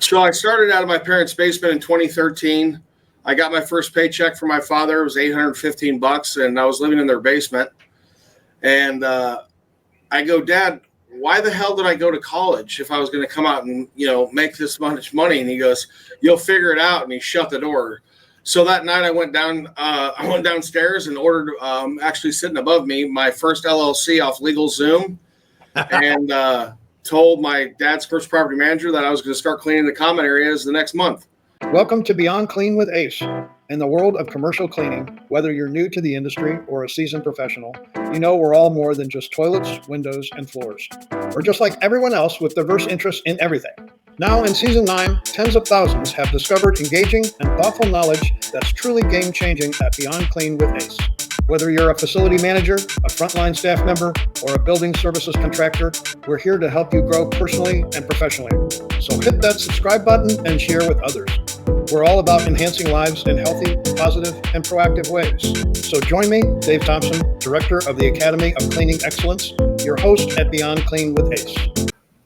So I started out of my parents' basement in 2013. I got my first paycheck from my father. It was $815, and I was living in their basement. And I go, Dad, why the hell did I go to college if I was going to come out and, make this much money? And he goes, you'll figure it out. And he shut the door. So that night I went downstairs and ordered, actually sitting above me, my first LLC off LegalZoom, and told my dad's first property manager that I was going to start cleaning the common areas the next month. Welcome to Beyond Clean with Ace. In the world of commercial cleaning, whether you're new to the industry or a seasoned professional, you know we're all more than just toilets, windows, and floors. We're just like everyone else with diverse interests in everything. Now in Season 9, tens of thousands have discovered engaging and thoughtful knowledge that's truly game-changing at Beyond Clean with Ace. Whether you're a facility manager, a frontline staff member, or a building services contractor, we're here to help you grow personally and professionally. So hit that subscribe button and share with others. We're all about enhancing lives in healthy, positive, and proactive ways. So join me, Dave Thompson, Director of the Academy of Cleaning Excellence, your host at Beyond Clean with Ace.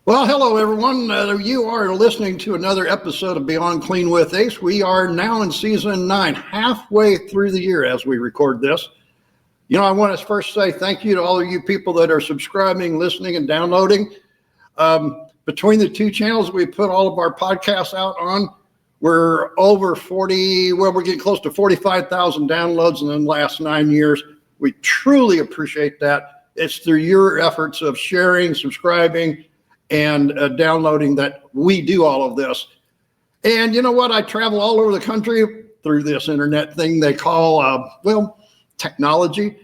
Well, hello, everyone. You are listening to another episode of Beyond Clean with Ace. We are now in Season 9, halfway through the year as we record this. I want to first say thank you to all of you people that are subscribing, listening, and downloading. Between the two channels we put all of our podcasts out on, we're over we're getting close to 45,000 downloads in the last 9 years. We truly appreciate that. It's through your efforts of sharing, subscribing, and downloading that we do all of this. And you know what? I travel all over the country through this internet thing they call, technology.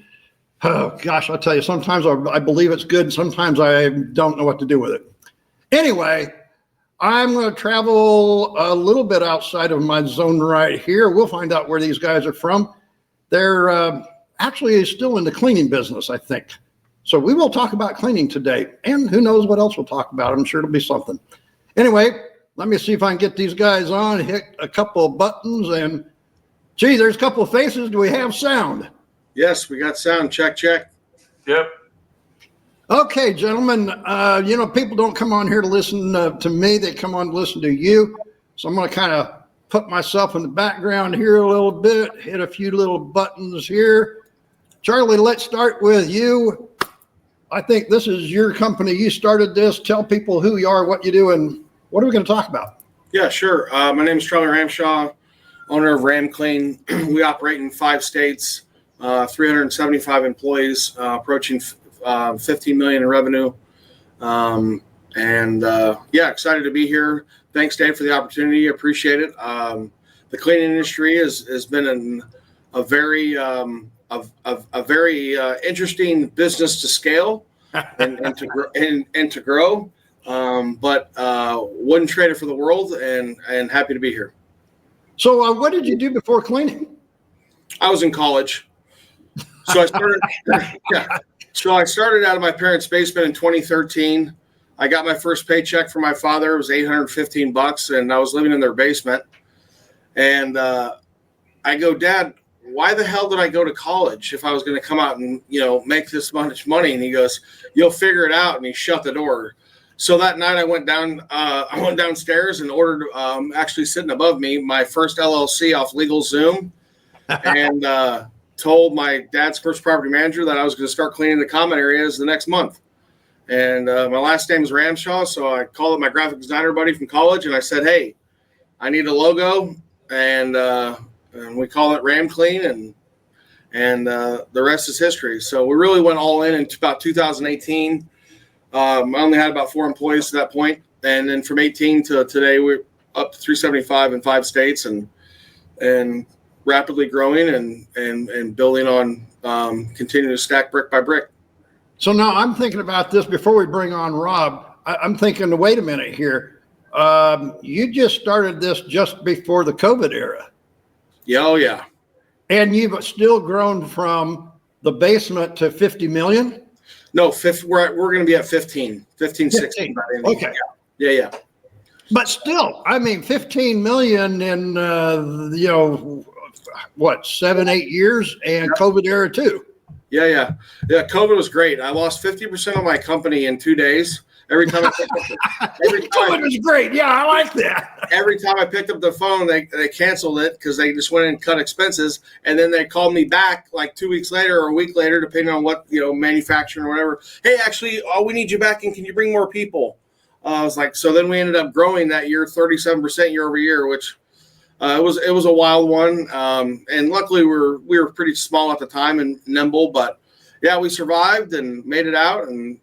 Oh gosh, I'll tell you, sometimes I believe it's good. Sometimes I don't know what to do with it. Anyway, I'm going to travel a little bit outside of my zone right here. We'll find out where these guys are from. They're actually still in the cleaning business, I think. So we will talk about cleaning today, and who knows what else we'll talk about. I'm sure it'll be something. Anyway, let me see if I can get these guys on, hit a couple of buttons, and gee, there's a couple of faces. Do we have sound? Yes, we got sound. Check. Yep. Okay, gentlemen, people don't come on here to listen to me. They come on to listen to you. So I'm going to kind of put myself in the background here a little bit, hit a few little buttons here. Charlie, let's start with you. I think this is your company. You started this. Tell people who you are, what you do, and what are we going to talk about? Yeah, sure. My name is Charlie Ramshaw, owner of RamClean. We operate in 5 states. 375 employees, approaching 15 million in revenue. Excited to be here. Thanks, Dave, for the opportunity. Appreciate it. The cleaning industry has been a very interesting business to scale and to grow. But wouldn't trade it for the world, and happy to be here. So what did you do before cleaning? I was in college. So I started out of my parents' basement in 2013. I got my first paycheck from my father. It was $815, and I was living in their basement. And I go, Dad, why the hell did I go to college if I was going to come out and, make this much money? And he goes, you'll figure it out. And he shut the door. So that night I went downstairs and ordered, actually sitting above me, my first LLC off LegalZoom, and told my dad's first property manager that I was going to start cleaning the common areas the next month. And my last name is Ramshaw, so I called up my graphic designer buddy from college, and I said, hey, I need a logo, and we call it RamClean, and the rest is history. So we really went all in about 2018. I only had about 4 employees at that point, and then from 18 to today, we're up to 375 in 5 states, and rapidly growing and building on, continuing to stack brick by brick. So now I'm thinking about this before we bring on Rob. I'm thinking, wait a minute here. You just started this just before the COVID era. Yeah, oh yeah. And you've still grown from the basement to 50 million? No, we're going to be at 15, 16. Okay. Yeah. But still, 15 million in, 7-8 years, and COVID era too. Yeah. COVID was great. I lost 50% of my company in 2 days. Every time I picked up It was great. Yeah, I like that. every time I picked up the phone, they canceled it because they just went in and cut expenses, and then they called me back like 2 weeks later or a week later, depending on what manufacturing or whatever. Hey, actually, we need you back, and can you bring more people? I was like, so then we ended up growing that year 37% year over year, which it was a wild one, and luckily we were pretty small at the time and nimble, but yeah, we survived and made it out, and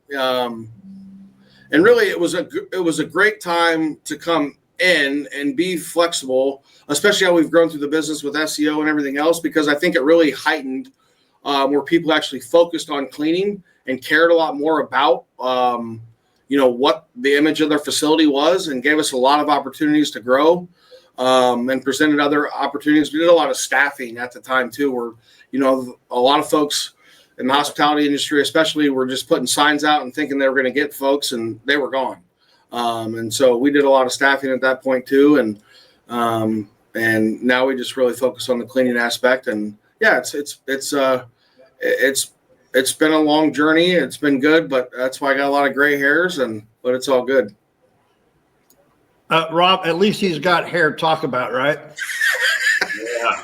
really it was a great time to come in and be flexible, especially how we've grown through the business with SEO and everything else, because I think it really heightened where people actually focused on cleaning and cared a lot more about what the image of their facility was, and gave us a lot of opportunities to grow, and presented other opportunities. We did a lot of staffing at the time too, where a lot of folks in the hospitality industry especially were just putting signs out and thinking they were going to get folks, and they were gone. And so we did a lot of staffing at that point too, and now we just really focus on the cleaning aspect. And yeah, it's been a long journey. It's been good, but that's why I got a lot of gray hairs, but it's all good. Rob, at least he's got hair to talk about, right? Yeah.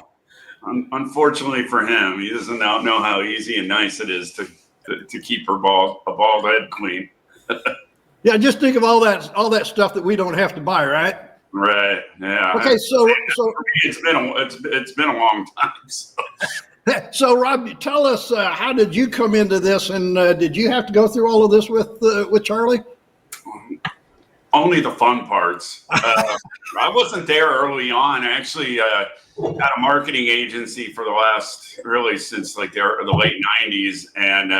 Unfortunately for him, he doesn't know how easy and nice it is to keep a bald head clean. Yeah, just think of all that stuff that we don't have to buy, right? Right. Yeah. Okay, so for me, it's been a long time. So Rob, tell us how did you come into this, and did you have to go through all of this with Charlie? Only the fun parts. I wasn't there early on. I actually had a marketing agency for the last, really since like the late 90s. And,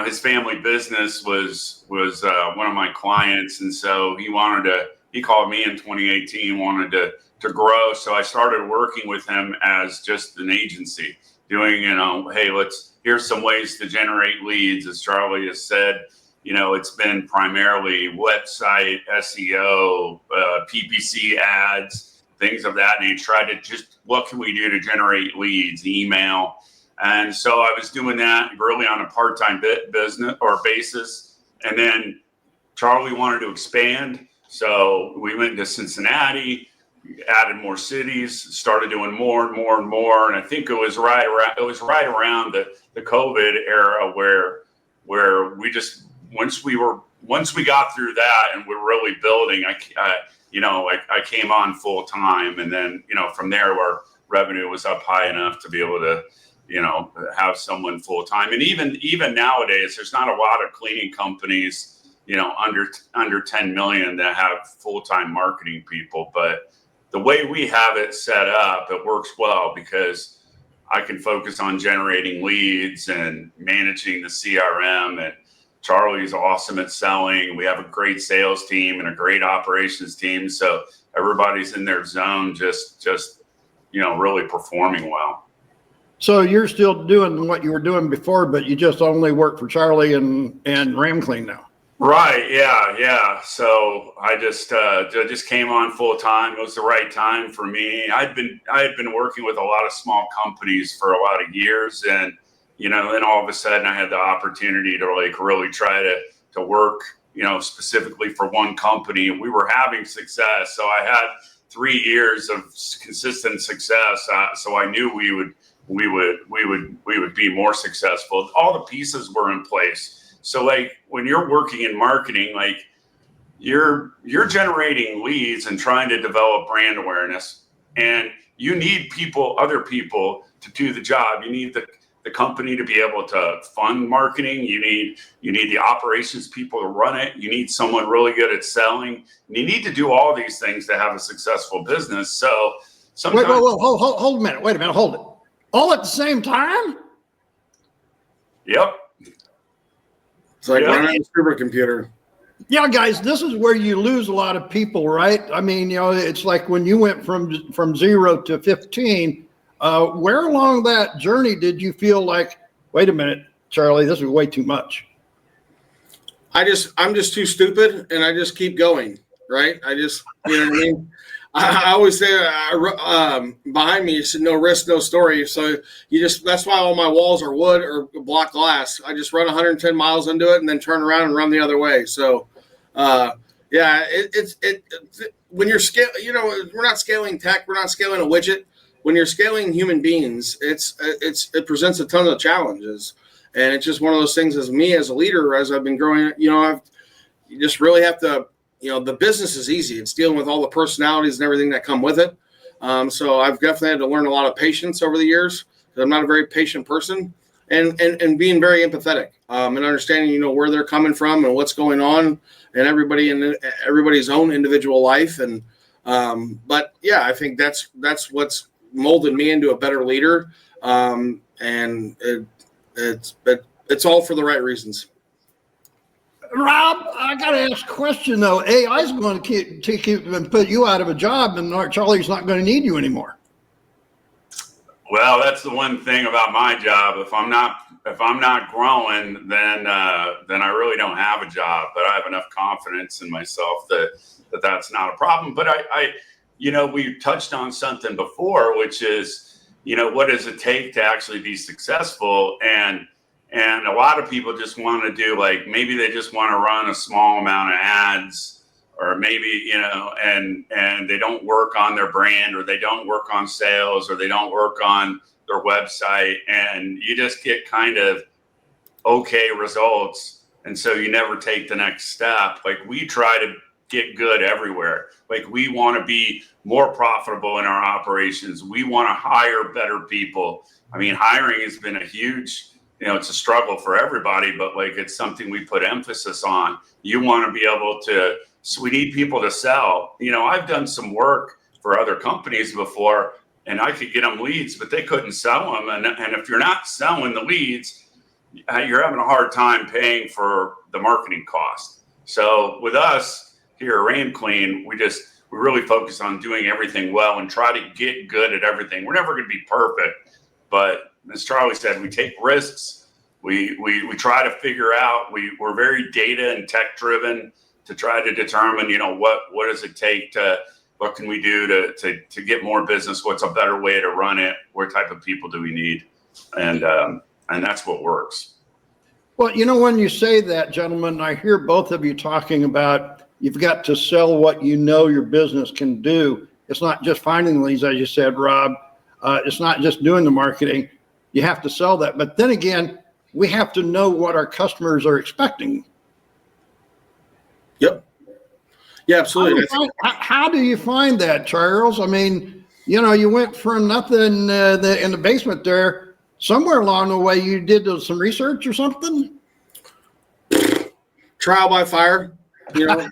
his family business was one of my clients. And so he called me in 2018, wanted to grow. So I started working with him as just an agency doing, hey, here's some ways to generate leads. As Charlie has said, it's been primarily website, SEO, PPC ads, things of that nature. Try to just, what can we do to generate leads, email? And so I was doing that really on a part-time business or basis. And then Charlie wanted to expand. So we went to Cincinnati, added more cities, started doing more and more and more. And I think it was right around the COVID era where we just, once we got through that and we're really building, I came on full time, and then from there our revenue was up high enough to be able to have someone full time. And even nowadays, there's not a lot of cleaning companies under 10 million that have full time marketing people, but the way we have it set up, it works well because I can focus on generating leads and managing the CRM, and Charlie's awesome at selling. We have a great sales team and a great operations team. So everybody's in their zone, just really performing well. So you're still doing what you were doing before, but you just only work for Charlie and RamClean now. Right. Yeah. So I just came on full time. It was the right time for me. I had been working with a lot of small companies for a lot of years, and then all of a sudden I had the opportunity to really try to work, specifically for one company, and we were having success. So I had 3 years of consistent success. So I knew we would be more successful. All the pieces were in place. So when you're working in marketing, you're generating leads and trying to develop brand awareness, and you need other people to do the job. You need the company to be able to fund marketing. You need the operations people to run it. You need someone really good at selling. And you need to do all these things to have a successful business. So sometimes hold a minute. Wait a minute. Hold it. All at the same time? Yep. It's like running a supercomputer. Yeah, guys, this is where you lose a lot of people, right? I mean, it's like when you went from 0 to 15, where along that journey did you feel like, wait a minute, Charlie, this is way too much? I'm just too stupid, and I just keep going. right? I just, you know what I mean? I always say behind me, you said no risk, no story. So that's why all my walls are wood or block glass. I just run 110 miles into it and then turn around and run the other way. So, yeah, when you're we're not scaling tech, we're not scaling a widget. When you're scaling human beings, it presents a ton of challenges. And it's just one of those things as me as a leader, as I've been growing, you just really have to, the business is easy. It's dealing with all the personalities and everything that come with it. So I've definitely had to learn a lot of patience over the years because I'm not a very patient person and being very empathetic and understanding, where they're coming from and what's going on and everybody's own individual life. And, but yeah, I think that's what's molded me into a better leader. And it's all for the right reasons. Rob, I got to ask a question though. AI is going to keep and put you out of a job, and Charlie's not going to need you anymore. Well, that's the one thing about my job. If I'm not growing, then I really don't have a job. But I have enough confidence in myself that that's not a problem. But we touched on something before, which is, what does it take to actually be successful? And a lot of people just want to do maybe they just want to run a small amount of ads, or maybe, and they don't work on their brand, or they don't work on sales, or they don't work on their website, and you just get kind of okay results. And so you never take the next step. We try to get good everywhere. We want to be more profitable in our operations. We want to hire better people. I mean, hiring has been a huge, it's a struggle for everybody, but it's something we put emphasis on. You want to be able to, so we need people to sell. I've done some work for other companies before and I could get them leads, but they couldn't sell them. And if you're not selling the leads, you're having a hard time paying for the marketing cost. So with us here at RamClean, we really focus on doing everything well and try to get good at everything. We're never going to be perfect, but as Charlie said, we take risks. We try to figure out. We're very data and tech driven to try to determine, what does it take what can we do to get more business? What's a better way to run it? What type of people do we need? And that's what works. Well, when you say that, gentlemen, I hear both of you talking about you've got to sell what your business can do. It's not just finding leads, as you said, Rob. It's not just doing the marketing. You have to sell that. But then again, we have to know what our customers are expecting. Yep. Yeah, absolutely. How do you find that, Charles? I mean, you went from nothing in the basement there. Somewhere along the way, you did some research or something? Trial by fire. Now,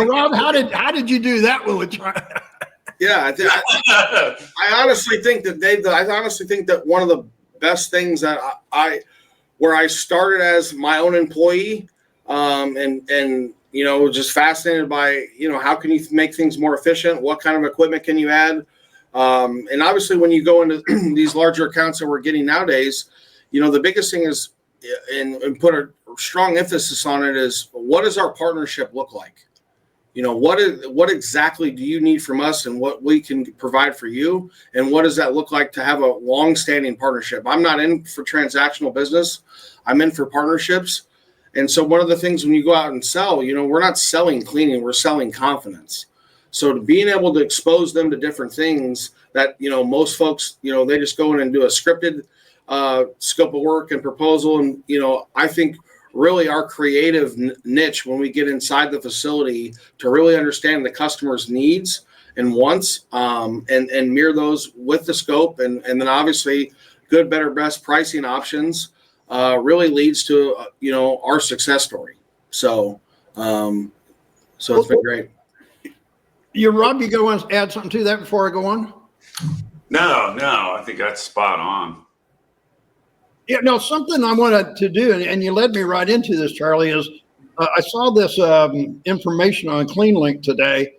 Rob, how did you do that with trial? Yeah, I honestly think that one of the best things that where I started as my own employee, and just fascinated by how can you make things more efficient? What kind of equipment can you add? And obviously, when you go into these larger accounts that we're getting nowadays, the biggest thing is, and put a strong emphasis on it, is what does our partnership look like? What exactly do you need from us and what we can provide for you? And what does that look like to have a long-standing partnership? I'm not in for transactional business. I'm in for partnerships. And so one of the things when you go out and sell, we're not selling cleaning, we're selling confidence. So to being able to expose them to different things that, most folks, they just go in and do a scripted scope of work and proposal. And, I think really our creative niche when we get inside the facility to really understand the customer's needs and wants and mirror those with the scope. And then obviously good, better, best pricing options really leads to, our success story. So it's been great. Rob, you go and add something to that before I go on? No, I think that's spot on. Yeah, no, something I wanted to do, and you led me right into this, Charlie, is I saw this information on CleanLink today,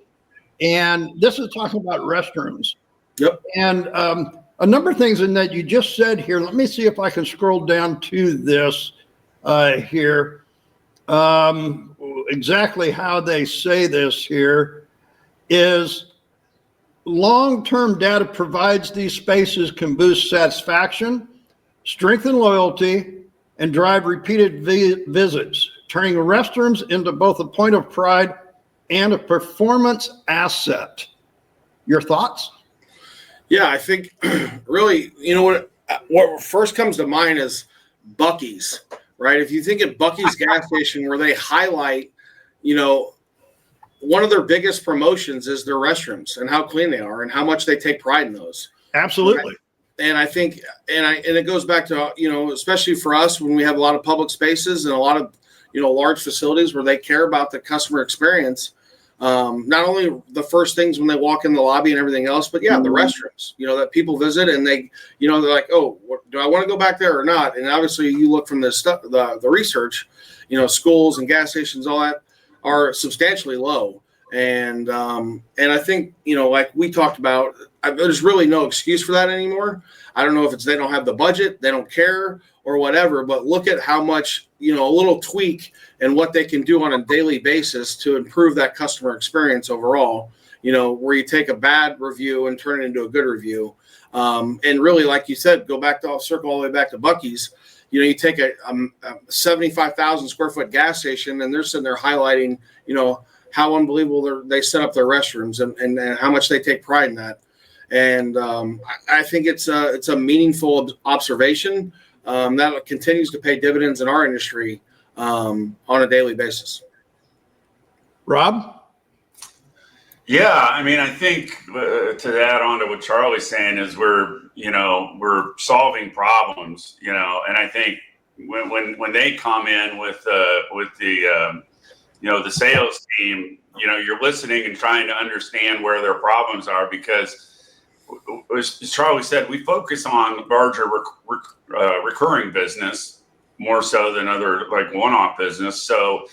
and this is talking about restrooms. Yep. And a number of things in that you just said here. Let me see if I can scroll down to this here. exactly how they say this here, is long-term data provides these spaces can boost satisfaction, strengthen loyalty, and drive repeated visits, turning restrooms into both a point of pride and a performance asset. Your thoughts? Yeah, I think really, what first comes to mind is Buc-ee's, right? If you think of Buc-ee's gas station, where they highlight, one of their biggest promotions is their restrooms and how clean they are and how much they take pride in those. Absolutely. Right? And I think, and it goes back to, especially for us when we have a lot of public spaces and a lot of, large facilities where they care about the customer experience. Not only the first things when they walk in the lobby and everything else, but the restrooms, that people visit and they, they're like, oh, do I want to go back there or not? And obviously you look from the stuff, the research, schools and gas stations, all that are substantially low. And I think, like we talked about, there's really no excuse for that anymore. I don't know if it's they don't have the budget, they don't care or whatever, but look at how much, a little tweak and what they can do on a daily basis to improve that customer experience overall, where you take a bad review and turn it into a good review. And really, like you said, circle all the way back to Buc-ee's. You take a 75,000 square foot gas station and they're sitting there highlighting, how unbelievable they set up their restrooms and how much they take pride in that. And I think it's a meaningful observation that continues to pay dividends in our industry on a daily basis. Rob? Yeah, I mean, I think to add on to what Charlie's saying is we're solving problems, and I think when they come in with the sales team, you're listening and trying to understand where their problems are, because as Charlie said, we focus on larger recurring business more so than other like one-off business. So,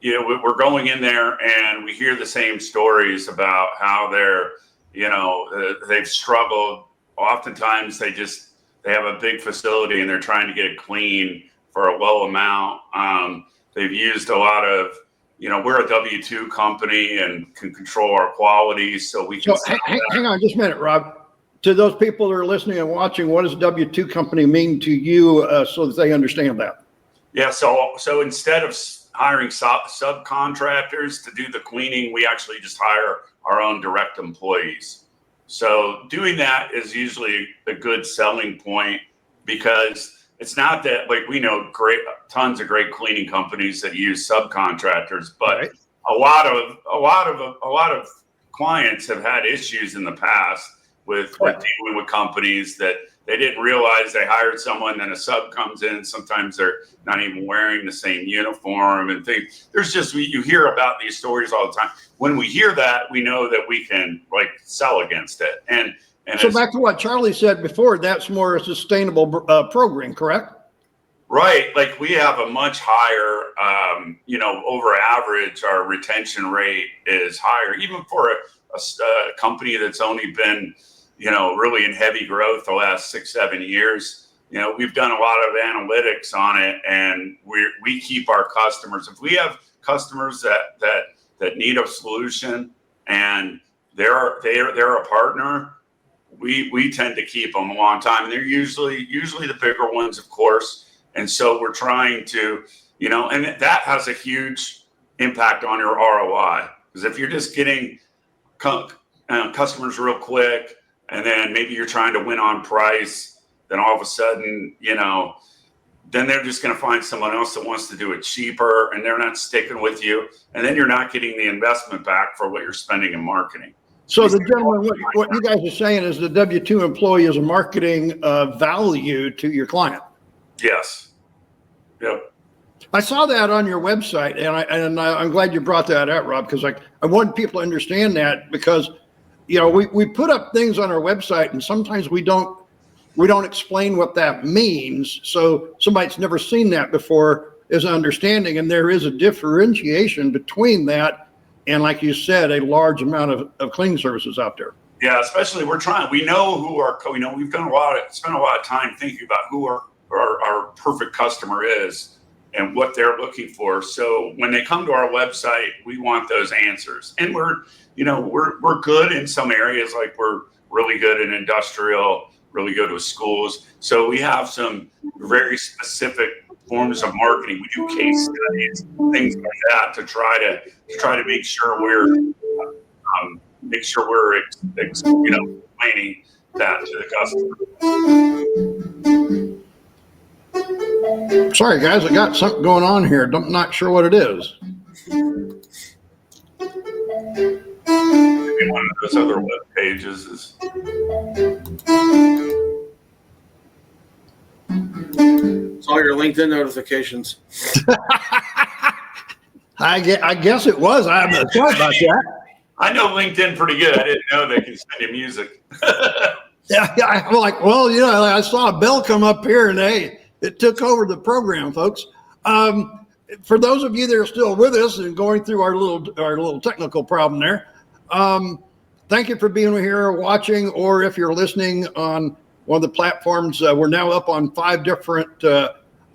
we're going in there and we hear the same stories about how they've struggled. Oftentimes they have a big facility and they're trying to get it clean for a low amount. They've used a lot of, we're a W-2 company and can control our quality, so we can. So hang on just a minute, Rob. To those people that are listening and watching, what does W-2 company mean to you, so that they understand that? Yeah, so instead of hiring subcontractors to do the cleaning, we actually just hire our own direct employees. So doing that is usually a good selling point, because it's not that, like, we know tons of great cleaning companies that use subcontractors, but right. a lot of clients have had issues in the past with dealing with companies that they didn't realize they hired someone, then a sub comes in. Sometimes they're not even wearing the same uniform and things. You hear about these stories all the time. When we hear that, we know that we can sell against it. And so back to what Charlie said before, that's more a sustainable program, correct? Right. Like we have a much higher, over average, our retention rate is higher, even for a company that's only been, really in heavy growth the last 6-7 years. We've done a lot of analytics on it, and we keep our customers. If we have customers that need a solution and they're a partner, we tend to keep them a long time. And they're usually the bigger ones, of course. And so we're trying to, and that has a huge impact on your ROI. Because if you're just getting customers real quick, and then maybe you're trying to win on price, then all of a sudden, then they're just going to find someone else that wants to do it cheaper, and they're not sticking with you. And then you're not getting the investment back for what you're spending in marketing. So the gentleman, what you guys are saying is the W-2 employee is a marketing value to your client. Yes. Yep. I saw that on your website, and I'm glad you brought that out, Rob, because I want people to understand that, because we put up things on our website, and sometimes we don't explain what that means. So somebody that's never seen that before is understanding, and there is a differentiation between that and, like you said, a large amount of cleaning services out there. Yeah, especially we know who we've spent a lot of time thinking about who our perfect customer is. and what they're looking for. So when they come to our website, we want those answers. And we're good in some areas, like we're really good in industrial, really good with schools. So we have some very specific forms of marketing. We do case studies, things like that, to try to make sure we're explaining that to the customer. Sorry, guys, I got something going on here. I'm not sure what it is. Maybe one of those other web pages is. It's all your LinkedIn notifications. I guess it was. I'm sorry about that. I know LinkedIn pretty good. I didn't know they can send you music. Yeah, I'm like, well, I saw a bell come up here, and hey, it took over the program, folks. For those of you that are still with us and going through our little technical problem there, thank you for being here, watching, or if you're listening on one of the platforms. We're now up on 5 different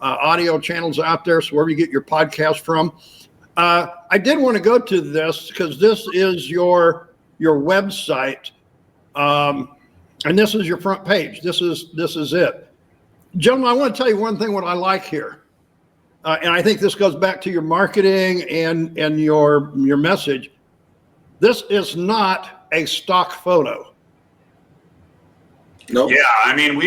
audio channels out there, so wherever you get your podcast from. I did want to go to this because this is your website, and this is your front page. This is it, gentlemen. I want to tell you one thing. What I like here, and I think this goes back to your marketing and your message. This is not a stock photo. No. Yeah, I mean,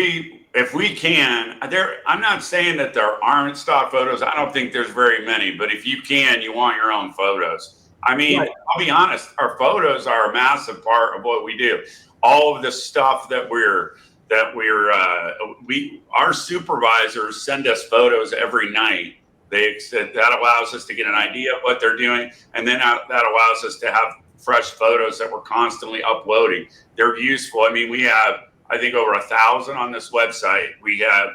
if we can, I'm not saying that there aren't stock photos. I don't think there's very many, but if you can, you want your own photos. I mean, right. I'll be honest, our photos are a massive part of what we do. All of the stuff that our supervisors send us photos every night. That allows us to get an idea of what they're doing, and then that allows us to have fresh photos that we're constantly uploading. They're useful. I mean, we have, I think, over 1,000 on this website. We have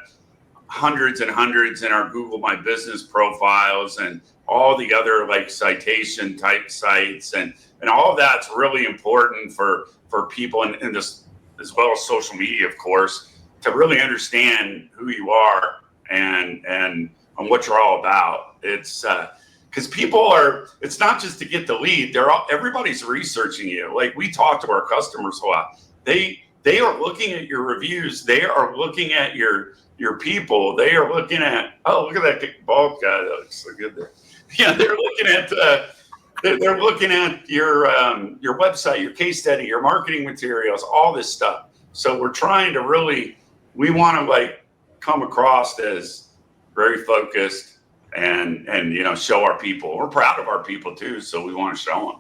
hundreds and hundreds in our Google My Business profiles and all the other like citation type sites, and all of that's really important for people in this, as well as social media, of course, to really understand who you are and what you're all about. It's because it's not just to get the lead. Everybody's researching you. Like, we talk to our customers a lot. They are looking at your reviews. They are looking at your people. They are looking at, oh, look at that bald guy. That looks so good there. Yeah, they're looking at your website, your case study, your marketing materials, all this stuff. So we're trying to we want to like come across as very focused and show our people. We're proud of our people too, so we want to show them.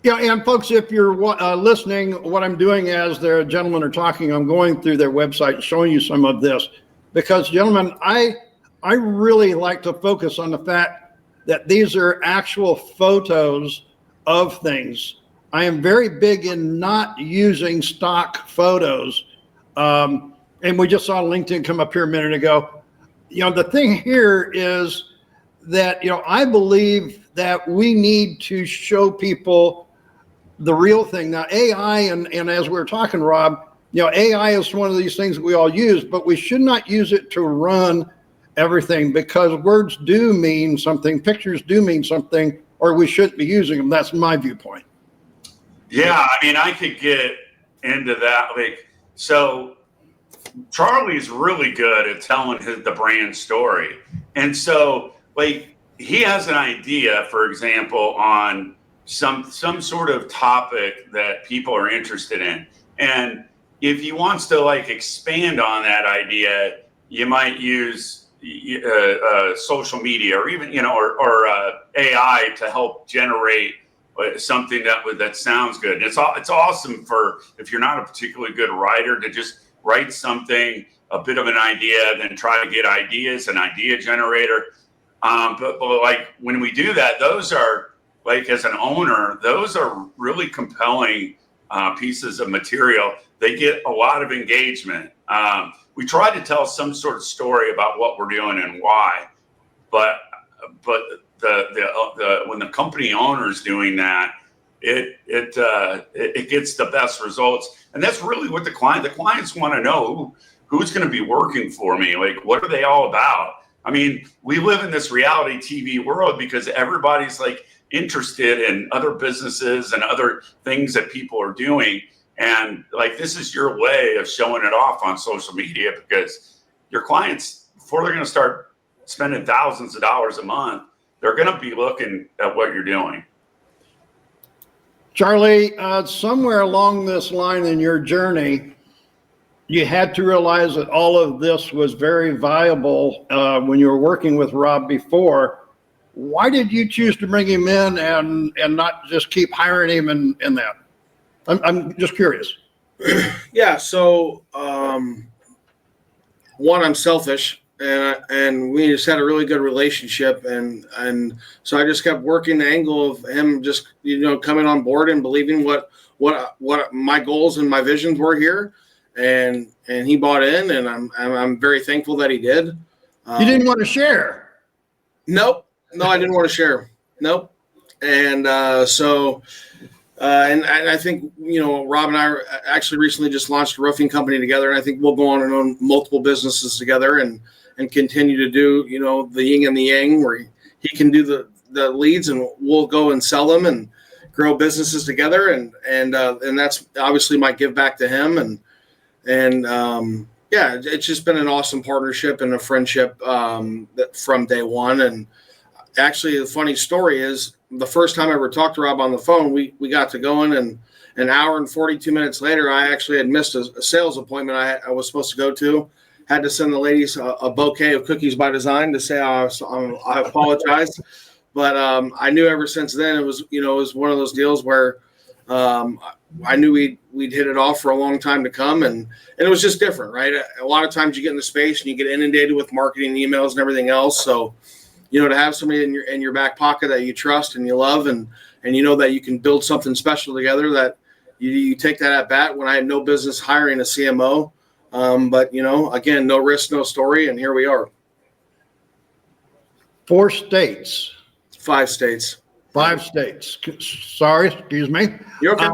Yeah, and folks, if you're listening, what I'm doing as the gentlemen are talking, I'm going through their website and showing you some of this, because, gentlemen, I really like to focus on the fact that these are actual photos of things. I am very big in not using stock photos, and we just saw LinkedIn come up here a minute ago. The thing here is that I believe that we need to show people the real thing. Now, AI, and as we were talking, Rob, AI is one of these things that we all use, but we should not use it to run everything, because words do mean something, pictures do mean something, or we shouldn't be using them. That's my viewpoint. Yeah, I mean, I could get into that. So Charlie's really good at telling the brand story. And so, he has an idea, for example, on some sort of topic that people are interested in. And if he wants to expand on that idea, you might use social media, or even or AI to help generate something that sounds good. And it's awesome for, if you're not a particularly good writer, to just write something, a bit of an idea, then try to get ideas, an idea generator. But when we do that, those are, as an owner, those are really compelling pieces of material. They get a lot of engagement. We try to tell some sort of story about what we're doing and why, but when the company owner's doing that, it gets the best results. And that's really what the clients want to know. Who's going to be working for me? What are they all about? I mean, we live in this reality TV world because everybody's like interested in other businesses and other things that people are doing. And like, this is your way of showing it off on social media, because your clients, before they're going to start spending thousands of dollars a month, they're going to be looking at what you're doing. Charlie, somewhere along this line in your journey, you had to realize that all of this was very viable when you were working with Rob before. Why did you choose to bring him in and not just keep hiring him in that? I'm just curious. Yeah. So, one, I'm selfish, and we just had a really good relationship, and so I just kept working the angle of him just, coming on board and believing what my goals and my visions were here, and he bought in, and I'm very thankful that he did. You didn't want to share? Nope. No, I didn't want to share. Nope. And and I think, Rob and I actually recently just launched a roofing company together, and I think we'll go on and own multiple businesses together and continue to do, the yin and the yang, where he can do the leads and we'll go and sell them and grow businesses together. And that's obviously my give back to him. And yeah, it's just been an awesome partnership and a friendship from day one. And actually, the funny story is, the first time I ever talked to Rob on the phone, we got to going, and an hour and 42 minutes later, I actually had missed a sales appointment I was supposed to go to. Had to send the ladies a bouquet of cookies by design to say I apologize. But I knew ever since then it was one of those deals where I knew we'd hit it off for a long time to come, and it was just different, right? A lot of times you get in the space and you get inundated with marketing emails and everything else, so. To have somebody in your back pocket that you trust and you love, and that you can build something special together, that you take that at bat. When I had no business hiring a CMO, but again, no risk, no story, and here we are. 4 states. 5 states. 5 states. Sorry, excuse me. You're okay.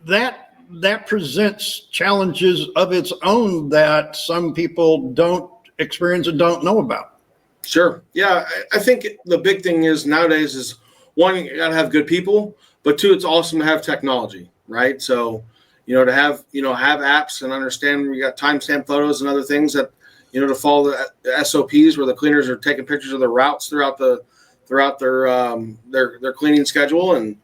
That presents challenges of its own that some people don't experience and don't know about. Sure. Yeah. I think the big thing is nowadays is, one, you got to have good people, but 2, it's awesome to have technology, right? So, to have apps and understand we got timestamp photos and other things that, to follow the SOPs where the cleaners are taking pictures of their routes throughout their cleaning schedule. And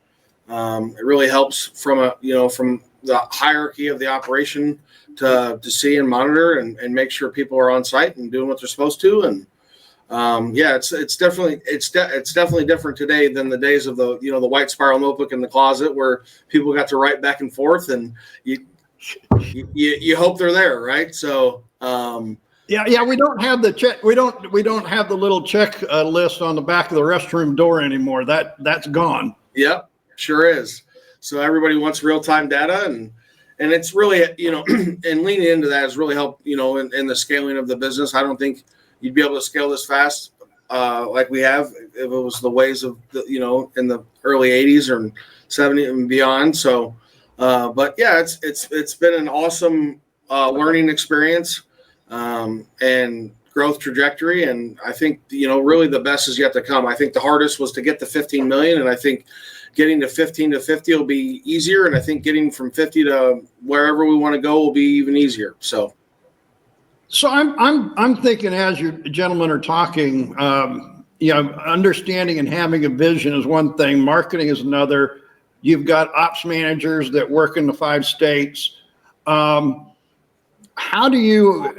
it really helps from from the hierarchy of the operation to see and monitor and make sure people are on site and doing what they're supposed to. And, yeah, it's definitely different today than the days of the the white spiral notebook in the closet where people got to write back and forth, and you hope they're there, right? So yeah, we don't have the check. We don't have the little check list on the back of the restroom door anymore. That's gone. Yep, sure is. So everybody wants real time data, and it's really and leaning into that has really helped in the scaling of the business. I don't think you'd be able to scale this fast like we have if it was the ways of in the early 80s or 70s and beyond. So, but yeah, it's been an awesome learning experience and growth trajectory. And I think really the best is yet to come. I think the hardest was to get to 15 million, and I think getting to 15 to 50 will be easier. And I think getting from 50 to wherever we want to go will be even easier. So I'm thinking, as you gentlemen are talking, understanding and having a vision is one thing. Marketing is another. You've got ops managers that work in the 5 states. How do you?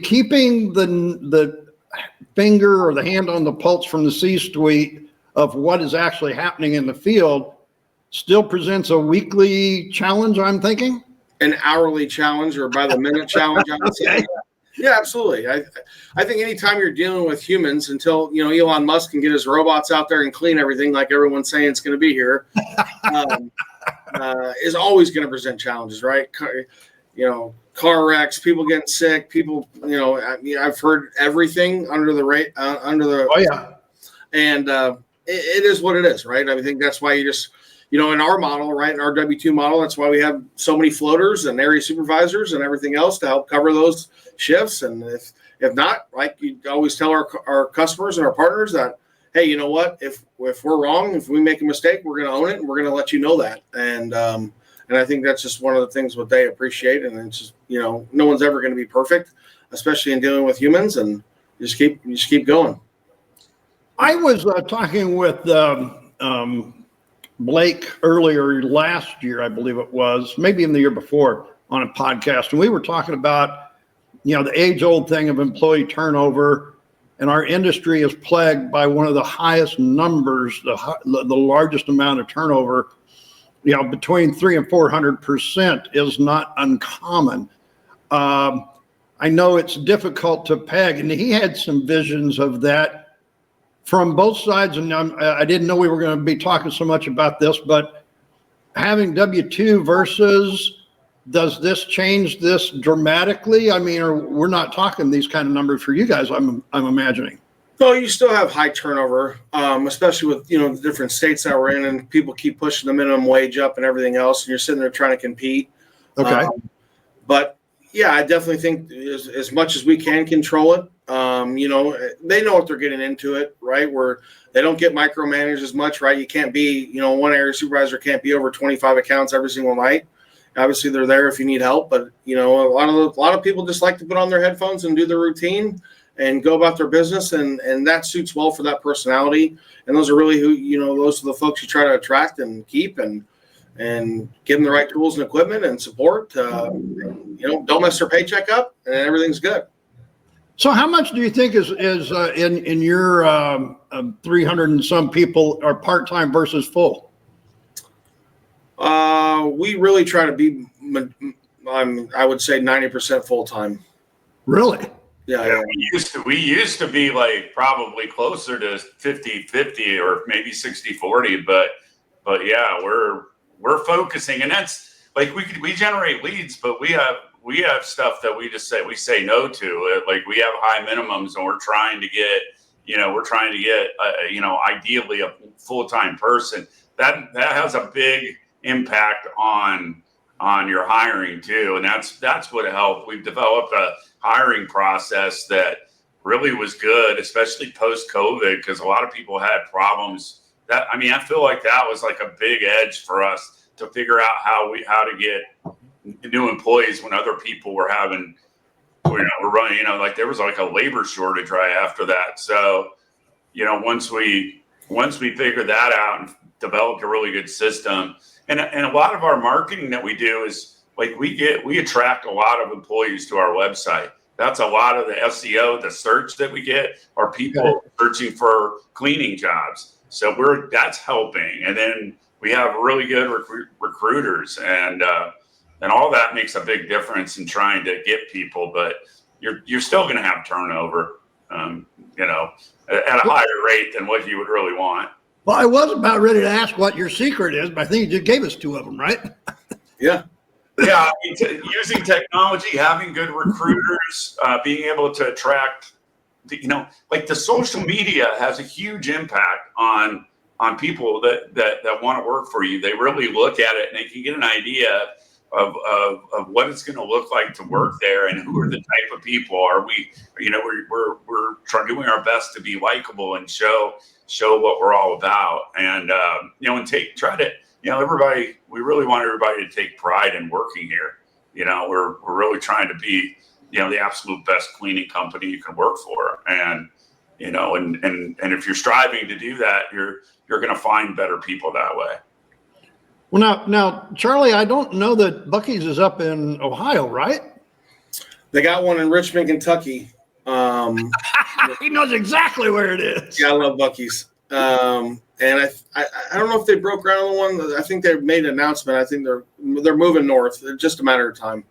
Keeping the finger or the hand on the pulse from the C-suite of what is actually happening in the field still presents a weekly challenge. I'm thinking an hourly challenge, or by the minute challenge, I would say. Yeah, absolutely. I think anytime you're dealing with humans, until Elon Musk can get his robots out there and clean everything like everyone's saying it's going to be here, is always going to present challenges, right? Car wrecks, people getting sick, people. I've heard everything under the Oh yeah, and it is what it is, right? I think that's why you just. In our model, right, in our W-2 model, that's why we have so many floaters and area supervisors and everything else to help cover those shifts. And If not, like you always tell our customers and our partners that, hey, you know what? If we're wrong, if we make a mistake, we're going to own it, and we're going to let you know that. And I think that's just one of the things what they appreciate. And it's just, no one's ever going to be perfect, especially in dealing with humans. And you just keep going. I was talking with Blake earlier last year, I believe it was, maybe in the year before, on a podcast, and we were talking about, the age-old thing of employee turnover, and our industry is plagued by one of the highest numbers, the largest amount of turnover, between 300 and 400% is not uncommon. I know it's difficult to peg, and he had some visions of that from both sides, and I didn't know we were going to be talking so much about this, but having W-2 versus, does this change this dramatically? I mean, or we're not talking these kind of numbers for you guys, I'm imagining. No, you still have high turnover, especially with, the different states that we're in, and people keep pushing the minimum wage up and everything else, and you're sitting there trying to compete. Okay. But yeah, I definitely think as much as we can control it, they know what they're getting into it, right? Where they don't get micromanaged as much, right? You can't be, one area supervisor can't be over 25 accounts every single night. Obviously they're there if you need help, but a lot of people just like to put on their headphones and do their routine and go about their business, and that suits well for that personality. And those are really those are the folks you try to attract and keep and give them the right tools and equipment and support. Don't mess their paycheck up, and everything's good. So how much do you think is in your 300 and some people are part-time versus full? We really try to be, I would say 90% full-time. Really? Yeah. We used to be like probably closer to 50-50 or maybe 60-40, but yeah, we're focusing, and that's like we generate leads, but we have stuff that we say no to. Like we have high minimums, and we're trying to get ideally a full-time person. That has a big impact on your hiring too, and that's what helped. We've developed a hiring process that really was good, especially post-COVID, because a lot of people had problems. I feel like that was like a big edge for us to figure out how to get new employees when other people were having, we're running, like there was like a labor shortage right after that. So, once we figured that out and developed a really good system, and a lot of our marketing that we do is like we attract a lot of employees to our website. That's a lot of the SEO, the search that we get are people searching for cleaning jobs. So that's helping. And then we have really good recruiters, and all that makes a big difference in trying to get people. But you're still going to have turnover, at a higher rate than what you would really want. Well, I was about ready to ask what your secret is, but I think you just gave us two of them, right? Yeah. Yeah, using technology, having good recruiters, being able to attract, like the social media has a huge impact on people that want to work for you. They really look at it and they can get an idea of what it's going to look like to work there and who are the type of people. Are we, we're doing our best to be likable and show what we're all about, and everybody, we really want everybody to take pride in working here. We're really trying to be, the absolute best cleaning company you can work for. And, and if you're striving to do that, you're going to find better people that way. Well, now, Charlie, I don't know that Buc-ee's is up in Ohio, right? They got one in Richmond, Kentucky. He knows exactly where it is. Yeah, I love Buc-ee's. And I don't know if they broke ground on the one. I think they made an announcement. I think they're moving north. It's just a matter of time.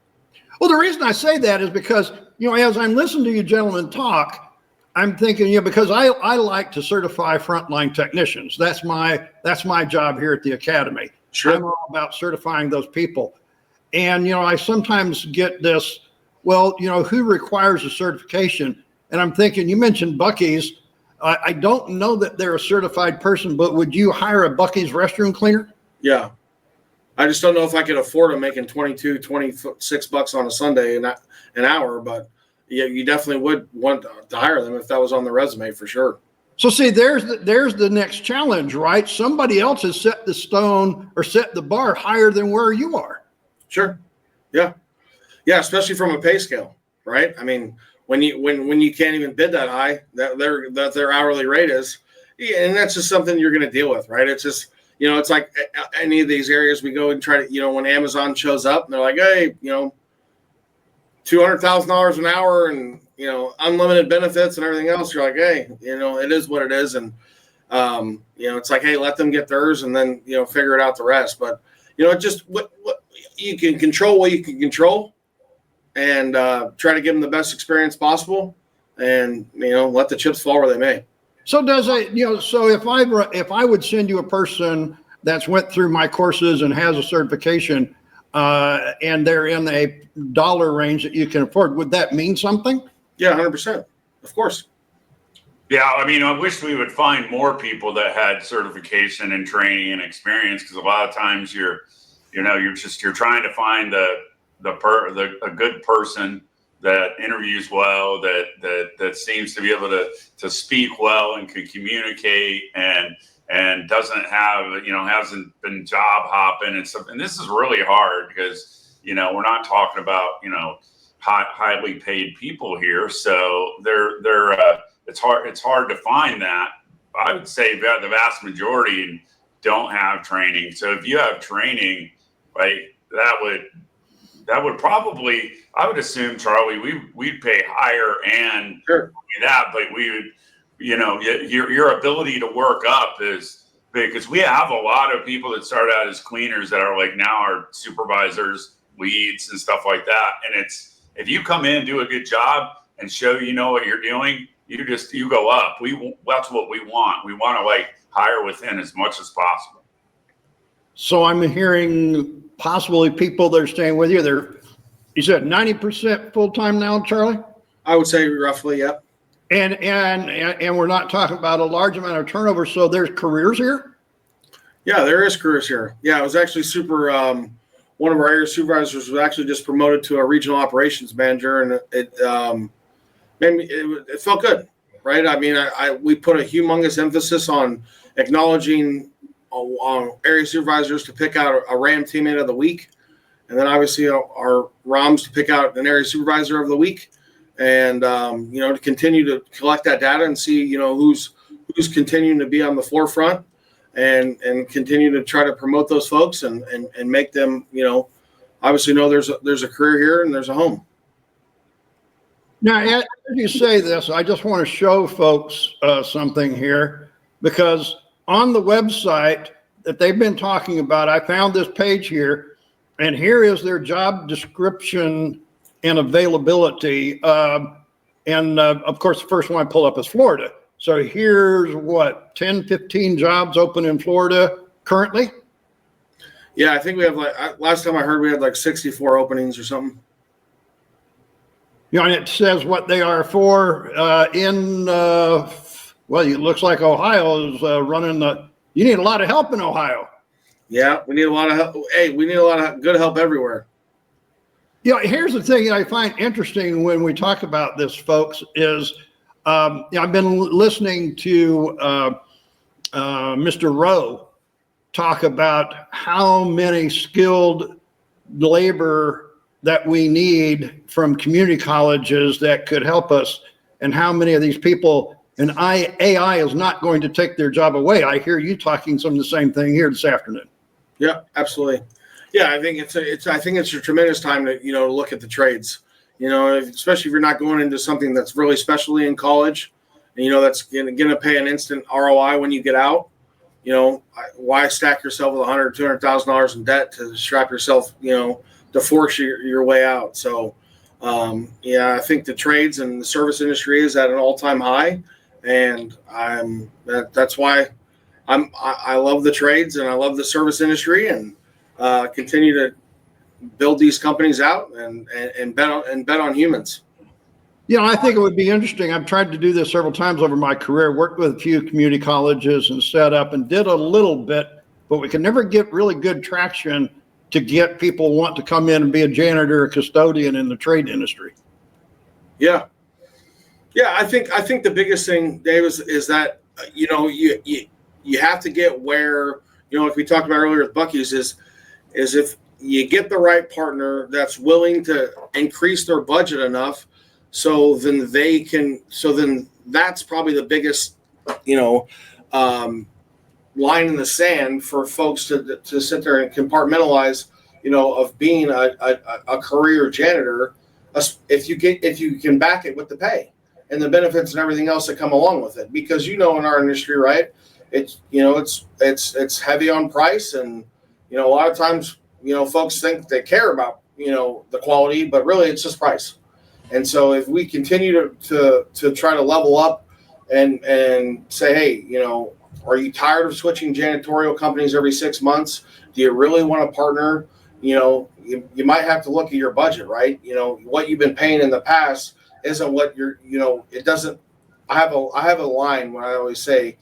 Well, the reason I say that is because, as I'm listening to you gentlemen talk, I'm thinking, because I like to certify frontline technicians. That's my job here at the Academy. Sure. I'm all about certifying those people. And, I sometimes get this, who requires a certification? And I'm thinking, you mentioned Buc-ee's. I don't know that they're a certified person, but would you hire a Buc-ee's restroom cleaner? Yeah. I just don't know if I could afford them making $26 on a Sunday an hour, but yeah, you definitely would want to hire them if that was on the resume for sure. So see, there's the next challenge, right? Somebody else has set the stone or set the bar higher than where you are. Sure. Yeah. Yeah. Especially from a pay scale, right? I mean, when you can't even bid that high, that their hourly rate is, yeah, and that's just something you're going to deal with, right? It's just, it's like any of these areas we go and try to, when Amazon shows up and they're like, hey, $200,000 an hour and, unlimited benefits and everything else. You're like, hey, it is what it is. And, it's like, hey, let them get theirs and then, figure it out the rest. But, just what you can control, what you can control, and try to give them the best experience possible, and, let the chips fall where they may. So does it, so if I would send you a person that's went through my courses and has a certification, and they're in a dollar range that you can afford, would that mean something? Yeah, 100%. Of course. Yeah, I mean, I wish we would find more people that had certification and training and experience, because a lot of times you're trying to find a good person that interviews well, that seems to be able to speak well and can communicate and doesn't have, hasn't been job hopping and stuff. And this is really hard because, we're not talking about, highly paid people here. So it's hard to find that. I would say that the vast majority don't have training. So if you have training, right, that would probably, I would assume, Charlie, we'd pay higher and sure. That, but we would, your ability to work up is big, because we have a lot of people that start out as cleaners that are like now are supervisors, leads, and stuff like that. And it's, if you come in, do a good job, and show what you're doing, you go up. That's what we want. We want to hire within as much as possible. So I'm hearing possibly people that are staying with you. You said 90% full time now, Charlie? I would say roughly, yep. And we're not talking about a large amount of turnover. So there's careers here? Yeah, there is careers here. Yeah, it was actually super. One of our area supervisors was actually just promoted to a regional operations manager, and it felt good, right? I mean, we put a humongous emphasis on acknowledging area supervisors to pick out a RAM teammate of the week, and then obviously our ROMs to pick out an area supervisor of the week, and to continue to collect that data and see who's continuing to be on the forefront, and continue to try to promote those folks and make them obviously know there's a career here and there's a home. Now, as you say this, I just want to show folks something here, because on the website that they've been talking about, I found this page here, and here is their job description and availability. And of course, the first one I pull up is Florida. So here's 10, 15 jobs open in Florida currently? Yeah, I think we have last time I heard we had 64 openings or something. And it says what they are for it looks like Ohio is running you need a lot of help in Ohio. Yeah, we need a lot of help. Hey, we need a lot of good help everywhere. Here's the thing I find interesting when we talk about this, folks, is I've been listening to Mr. Rowe talk about how many skilled labor that we need from community colleges that could help us, and how many of these people, and AI is not going to take their job away. I hear you talking some of the same thing here this afternoon. Yeah, absolutely. Yeah, I think it's a tremendous time to look at the trades. Especially if you're not going into something that's really specialty in college, and that's going to pay an instant ROI when you get out. Why stack yourself with $100,000, $200,000 in debt to strap yourself, to force your way out? So, I think the trades and the service industry is at an all-time high, and that's why I love the trades and I love the service industry, and continue to build these companies out and bet on humans. I think it would be interesting. I've tried to do this several times over my career, worked with a few community colleges and set up and did a little bit, but we can never get really good traction to get people want to come in and be a janitor or custodian in the trade industry. Yeah. Yeah. I think the biggest thing, Dave, is that, you have to get where, like we talked about earlier with Buc-ee's is if you get the right partner that's willing to increase their budget enough, then that's probably the biggest, line in the sand for folks to sit there and compartmentalize, of being a career janitor, if you can back it with the pay and the benefits and everything else that come along with it. Because in our industry, right, it's heavy on price, and a lot of times folks think they care about the quality, but really it's just price. And so if we continue to try to level up and say, hey, are you tired of switching janitorial companies every 6 months? Do you really want to partner? You might have to look at your budget, right? What you've been paying in the past isn't what it doesn't. I have a line when I always say,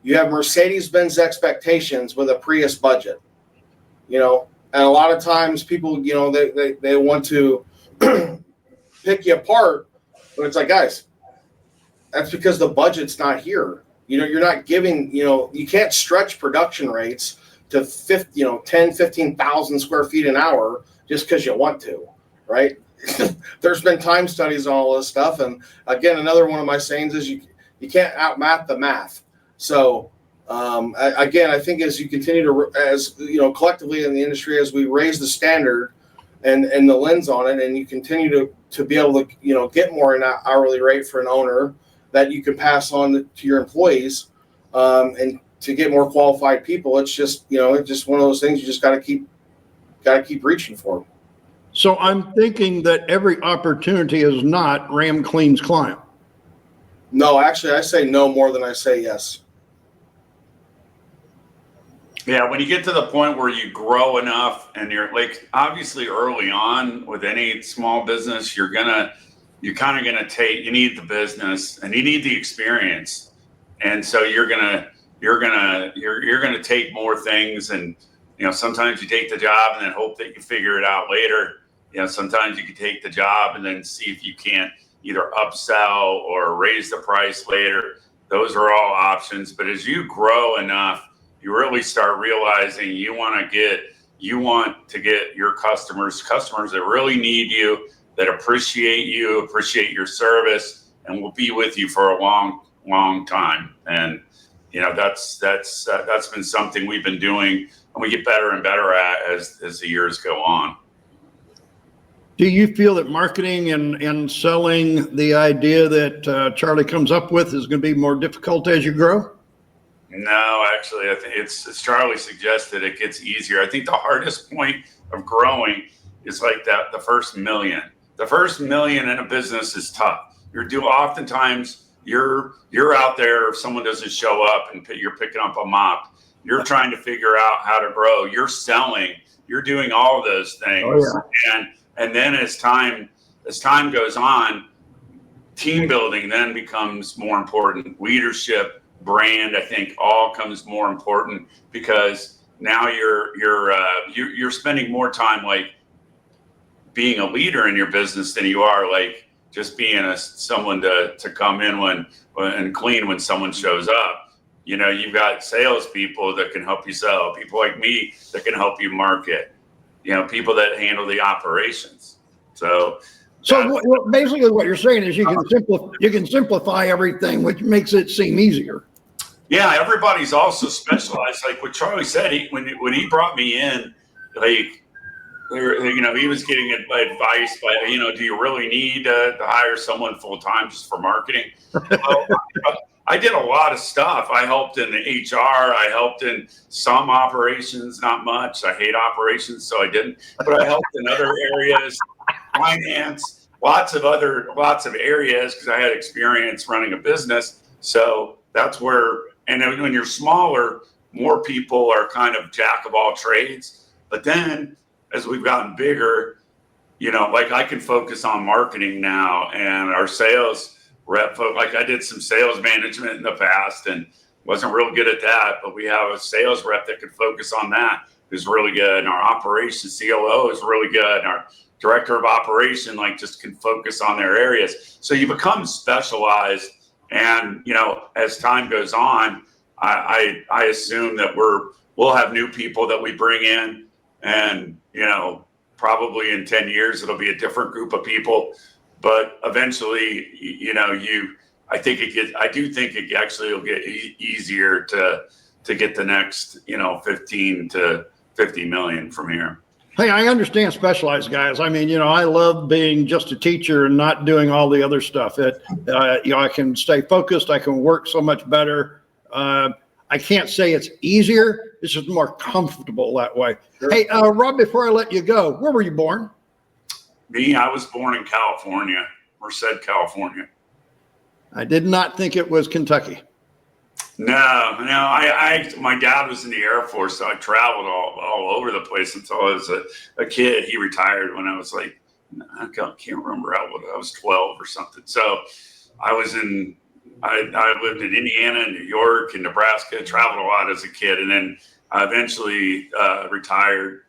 you have Mercedes-Benz expectations with a Prius budget, and a lot of times people, they want to pick you apart, but it's like, guys, that's because the budget's not here. You're not giving, you can't stretch production rates to 10, 15,000 square feet an hour just because you want to, right? There's been time studies on all this stuff. And again, another one of my sayings is you can't outmath the math. So again, I think as you continue to, collectively in the industry, as we raise the standard and the lens on it, and you continue to be able to, get more in that hourly rate for an owner that you can pass on to your employees, and to get more qualified people, it's just, it's just one of those things you just got to keep reaching for. So I'm thinking that every opportunity is not RamClean's client. No, actually, I say no more than I say yes. Yeah, when you get to the point where you grow enough, and you're like, obviously early on with any small business, you're kind of gonna you need the business and you need the experience, and so you're gonna take more things, and sometimes you take the job and then hope that you figure it out later. Sometimes you can take the job and then see if you can't either upsell or raise the price later. Those are all options. But as you grow enough, you really start realizing you want to get your customers that really need you, that appreciate your service, and will be with you for a long, long time. And that's been something we've been doing, and we get better and better at as the years go on. Do you feel that marketing and selling the idea that Charlie comes up with is going to be more difficult as you grow? No, actually, I think it's, as Charlie suggested, it gets easier. I think the hardest point of growing is like the first million. The first million in a business is tough. Oftentimes you're out there if someone doesn't show up and you're picking up a mop. You're trying to figure out how to grow. You're selling. You're doing all of those things. Oh, yeah. And then as time goes on, team building then becomes more important. Leadership, brand, I think, all comes more important, because now you're spending more time like being a leader in your business than you are like just being someone to come in and clean when someone shows up. You've got salespeople that can help you sell, people like me that can help you market, people that handle the operations. So basically what you're saying is you can simplify everything, which makes it seem easier. Yeah, everybody's also specialized. Like what Charlie said, when he brought me in, like, he was getting advice by, do you really need to hire someone full time just for marketing? Well, I did a lot of stuff. I helped in the HR. I helped in some operations, not much. I hate operations, so I didn't. But I helped in other areas, finance, lots of areas, because I had experience running a business. So that's where. And then when you're smaller, more people are kind of jack of all trades. But then as we've gotten bigger, like I can focus on marketing now, and our sales rep, like I did some sales management in the past and wasn't real good at that, but we have a sales rep that could focus on that. is really good, and our operations COO is really good, and our director of operation just can focus on their areas. So you become specialized, and as time goes on, I assume that we'll have new people that we bring in, and probably in 10 years it'll be a different group of people, but eventually I do think it actually will get easier to get the next 15 to 50 million from here. Hey, I understand specialized guys. I mean, I love being just a teacher and not doing all the other stuff. I can stay focused. I can work so much better. I can't say it's easier. It's just more comfortable that way. Sure. Hey, Rob, before I let you go, where were you born? Me, I was born in California, Merced, California. I did not think it was Kentucky. No. My dad was in the Air Force, so I traveled all over the place until I was a kid. He retired when I was I can't remember how old I was, 12 or something. So I lived in Indiana, New York, and Nebraska. Traveled a lot as a kid, and then I eventually retired.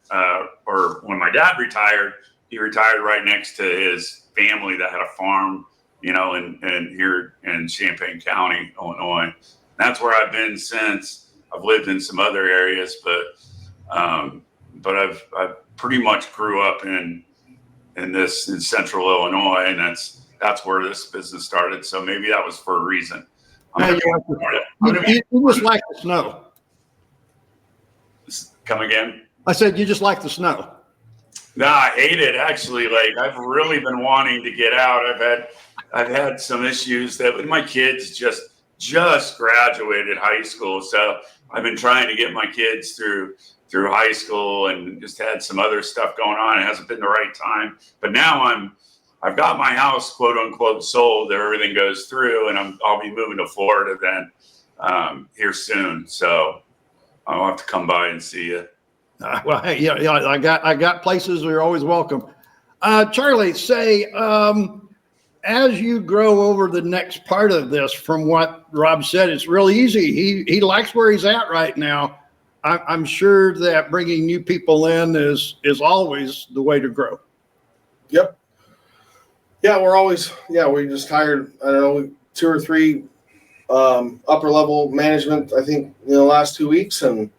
Or when my dad retired, he retired right next to his family that had a farm, in here in Champaign County, Illinois. That's where I've been since. I've lived in some other areas, but I've pretty much grew up in central Illinois, and that's where this business started. So maybe that was for a reason. You just like the snow. Come again? I said you just like the snow. No, I hate it actually. I've really been wanting to get out. I've had some issues that my kids just graduated high school, so I've been trying to get my kids through high school, and just had some other stuff going on. It hasn't been the right time, but now I've got my house quote unquote sold. Everything goes through, and I'll be moving to Florida then here soon. So I'll have to come by and see you. Well, hey, yeah, I got places. You're always welcome. Charlie, say, as you grow over the next part of this, from what Rob said, it's real easy. He likes where he's at right now. I'm sure that bringing new people in is always the way to grow. Yep. Yeah, we just hired, 2 or 3 upper level management, I think, in the last 2 weeks, and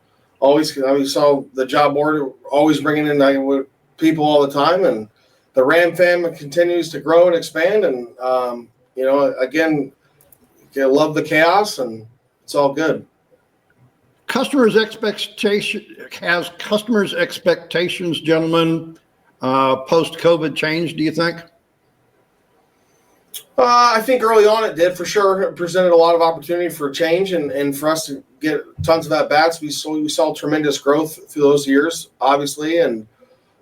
always saw the job board, always bringing in people all the time, and the Ram family continues to grow and expand, and again, I love the chaos, and it's all good. Customers' expectations, gentlemen, post-COVID changed, do you think? I think early on it did, for sure. It presented a lot of opportunity for change, and for us to get tons of at-bats. We saw tremendous growth through those years, obviously, and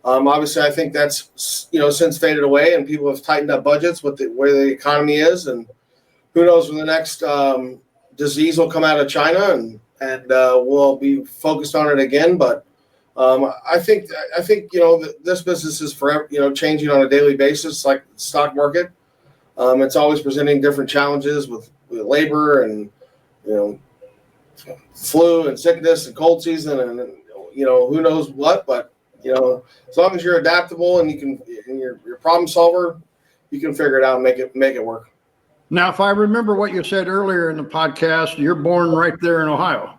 obviously I think that's since faded away, and people have tightened up budgets with where the economy is, and who knows when the next disease will come out of China, and we'll be focused on it again. But I think this business is forever changing on a daily basis, like the stock market. It's always presenting different challenges with labor and flu and sickness and cold season and who knows what. But as long as you're adaptable and you're a problem solver, you can figure it out and make it work. Now, if I remember what you said earlier in the podcast, you're born right there in Ohio.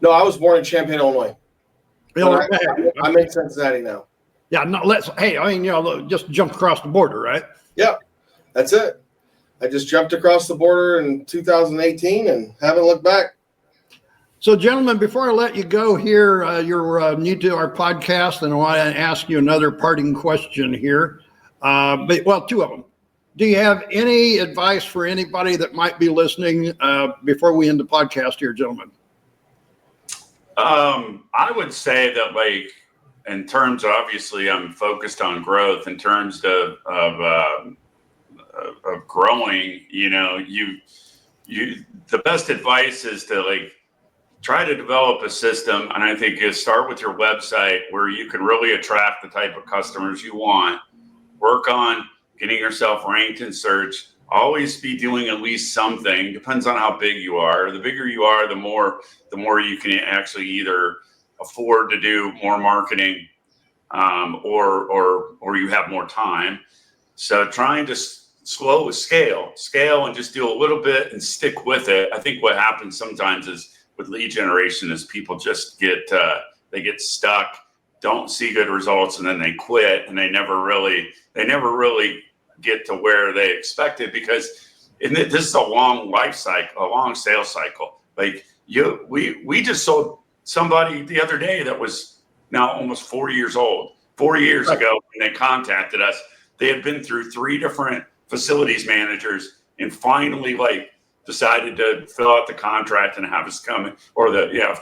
No, I was born in Champaign, Illinois. I'm in Cincinnati now. Yeah, just jump across the border, right? Yeah, that's it. I just jumped across the border in 2018 and haven't looked back. So, gentlemen, before I let you go here, you're new to our podcast, and I want to ask you another parting question here. 2 of them. Do you have any advice for anybody that might be listening before we end the podcast here, gentlemen? I would say that, in terms of, obviously, I'm focused on growth. In terms of growing, the best advice is to try to develop a system, and I think is start with your website where you can really attract the type of customers you want. Work on getting yourself ranked in search. Always be doing at least something. Depends on how big you are. The bigger you are, the more you can actually either afford to do more marketing, or you have more time. So trying to scale and just do a little bit and stick with it. I think what happens sometimes is with lead generation is people just get stuck, don't see good results, and then they quit, and they never really get to where they expected, because this is a long life cycle, a long sales cycle. Like we just sold somebody the other day that was now almost 4 years old. 4 years ago when they contacted us, they had been through 3 different facilities managers and finally decided to fill out the contract and have us come in, or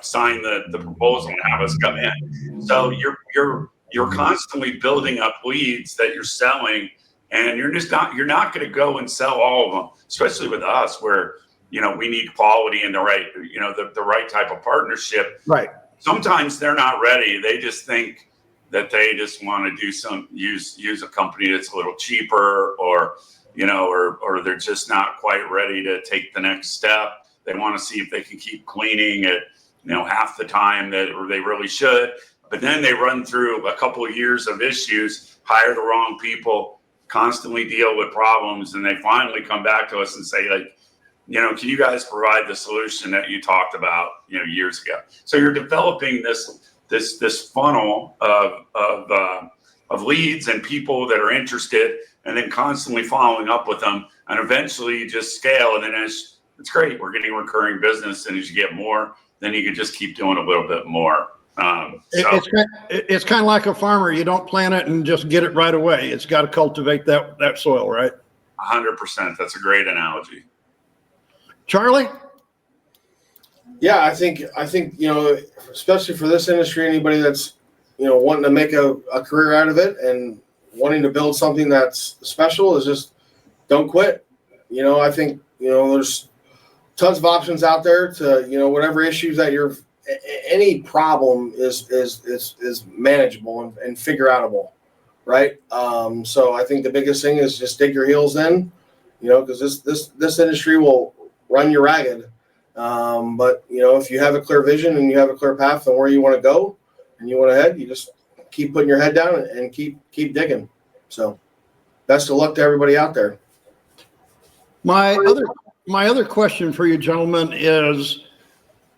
sign the proposal and have us come in. So you're constantly building up leads that you're selling, and you're not going to go and sell all of them, especially with us where, we need quality and the right type of partnership. Right. Sometimes they're not ready. They just think that they just want to do use a company that's a little cheaper, or they're just not quite ready to take the next step. They want to see if they can keep cleaning at, half the time that they really should. But then they run through a couple of years of issues, hire the wrong people, constantly deal with problems, and they finally come back to us and say, can you guys provide the solution that you talked about, years ago? So you're developing this funnel of leads and people that are interested, and then constantly following up with them, and eventually you just scale. And then it's great. We're getting recurring business, and as you get more, then you can just keep doing a little bit more. It's kind of like a farmer. You don't plant it and just get it right away. It's got to cultivate that soil, right? 100%. That's a great analogy. Charlie? Yeah, I think especially for this industry, anybody that's wanting to make a career out of it and wanting to build something that's special is just don't quit. I think there's tons of options out there to whatever issues that any problem is manageable and figure outable, right? So I think the biggest thing is just dig your heels in, because this industry will run you ragged. But if you have a clear vision and you have a clear path on where you want to go and you want to head, you just keep putting your head down and keep digging. So best of luck to everybody out there. My other question for you gentlemen is,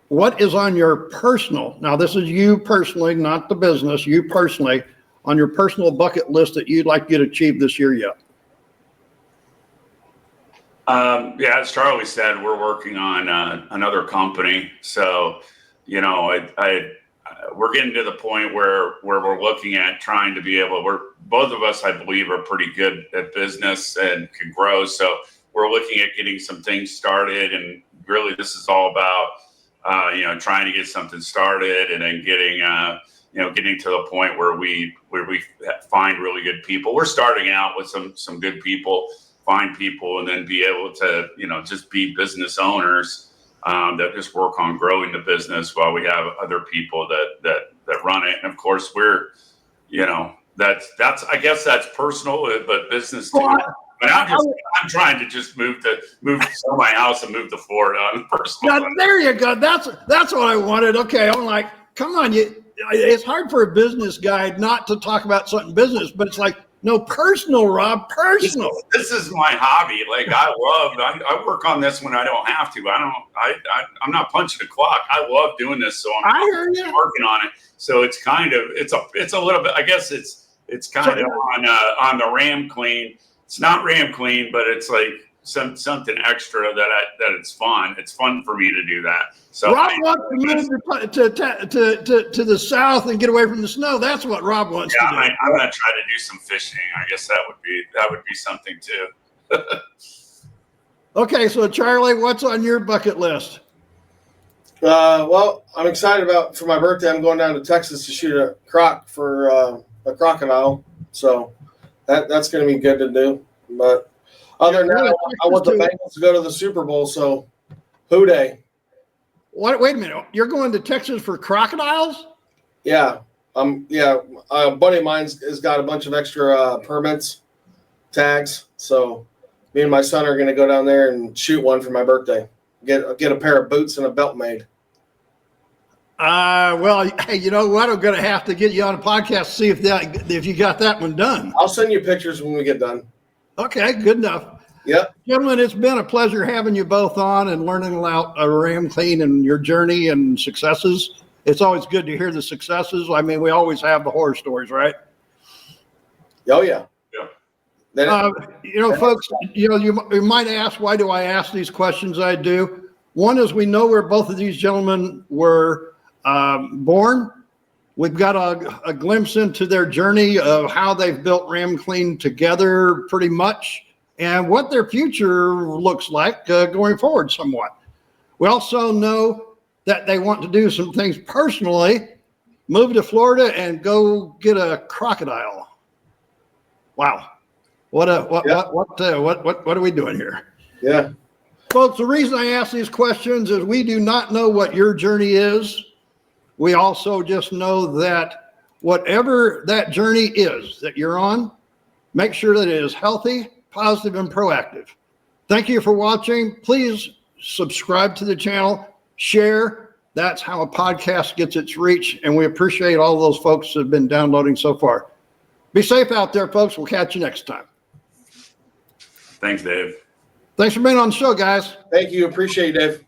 what is on your personal, now this is you personally, not the business, you personally, on your personal bucket list that you'd like to get achieved this year yet? As Charlie said, we're working on another company. So, we're getting to the point where we're looking at trying to be both of us, I believe, are pretty good at business and can grow. So we're looking at getting some things started, and really this is all about, trying to get something started and then getting to the point where we find really good people. We're starting out with some good people, find people, and then be able to, just be business owners that just work on growing the business while we have other people that run it. And of course we're, that's, I guess that's personal, but business too. But I'm trying to just move to sell my house and move to Florida on personal. Now, there you go. That's what I wanted. Okay. I'm like, come on. It's hard for a business guy not to talk about something business, but it's like, no, personal, Rob, personal. This is my hobby. Like I work on this when I don't have to. I'm not punching the clock. I love doing this. So I'm working on it. So it's it's a little bit, I guess it's kind of on the RamClean. It's not RamClean, but it's like something extra that it's fun. It's fun for me to do that. So Rob wants to move to the south and get away from the snow. That's what Rob wants to do. I'm gonna try to do some fishing. I guess that would be something too. Okay, so Charlie, what's on your bucket list? Well, I'm excited for my birthday. I'm going down to Texas to shoot a croc for a crocodile. So that's going to be good to do. But other than that, I want the Bengals to go to the Super Bowl. So, who day? What? Wait a minute. You're going to Texas for crocodiles? Yeah. A buddy of mine has got a bunch of extra permits, tags. So, me and my son are going to go down there and shoot one for my birthday. Get a pair of boots and a belt made. Well, hey, you know what? I'm going to have to get you on a podcast to see if you got that one done. I'll send you pictures when we get done. Okay, good enough. Yep. Gentlemen, it's been a pleasure having you both on and learning about RamClean and your journey and successes. It's always good to hear the successes. I mean, we always have the horror stories, right? Oh, yeah. Folks, you might ask, why do I ask these questions I do? One is we know where both of these gentlemen were born. We've got a glimpse into their journey of how they've built RamClean together pretty much and what their future looks like going forward somewhat. We also know that they want to do some things personally, move to Florida and go get a crocodile. Wow. What are we doing here? Yeah. Folks, the reason I ask these questions is we do not know what your journey is. We also just know that whatever that journey is that you're on, make sure that it is healthy, positive, and proactive. Thank you for watching. Please subscribe to the channel, share. That's how a podcast gets its reach, and we appreciate all those folks that have been downloading so far. Be safe out there, folks. We'll catch you next time. Thanks, Dave. Thanks for being on the show, guys. Thank you. Appreciate it, Dave.